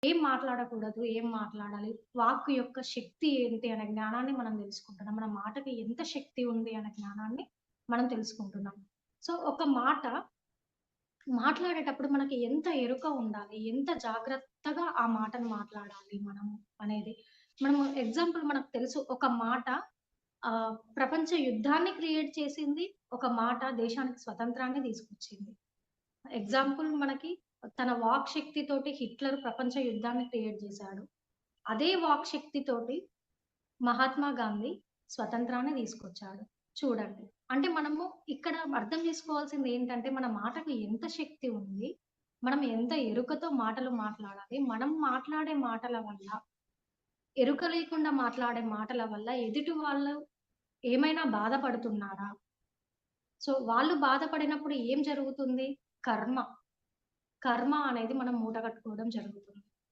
ఏం మాట్లాడకూడదు, ఏం మాట్లాడాలి, వాక్కు యొక్క శక్తి ఏంటి అనే జ్ఞానాన్ని మనం తెలుసుకుంటున్నాం. మన మాటకి ఎంత శక్తి ఉంది అనే జ్ఞానాన్ని మనం తెలుసుకుంటున్నాం. సో, ఒక మాట మాట్లాడేటప్పుడు మనకి ఎంత ఎరుక ఉండాలి, ఎంత జాగ్రత్తగా ఆ మాటను మాట్లాడాలి మనము అనేది. మనము ఎగ్జాంపుల్ మనకు తెలుసు ఒక మాట ప్రపంచ యుద్ధాన్ని క్రియేట్ చేసింది. ఒక మాట దేశానికి స్వతంత్రాన్ని తీసుకొచ్చింది. ఎగ్జాంపుల్ మనకి తన వాక్ శక్తితోటి హిట్లర్ ప్రపంచ యుద్ధాన్ని క్రియేట్ జేశాడు. అదే వాక్ శక్తితోటి మహాత్మా గాంధీ స్వతంత్రాన్ని తీసుకొచ్చాడు. చూడండి. అంటే మనము ఇక్కడ అర్థం చేసుకోవాల్సిందేంటంటే మన మాటకు ఎంత శక్తి ఉంది. మనం ఎంత ఎరుకతో మాటలు మాట్లాడాలి. మనం మాట్లాడే మాటల వల్ల ఎరుక లేకుండా మాట్లాడే మాటల వల్ల ఎదుటి వాళ్ళు ఏమైనా బాధపడుతున్నారా? సో, వాళ్ళు బాధపడినప్పుడు ఏం జరుగుతుంది? కర్మ. కర్మ అనేది మనం మూటగట్టుకోవడం జరుగుతుంది.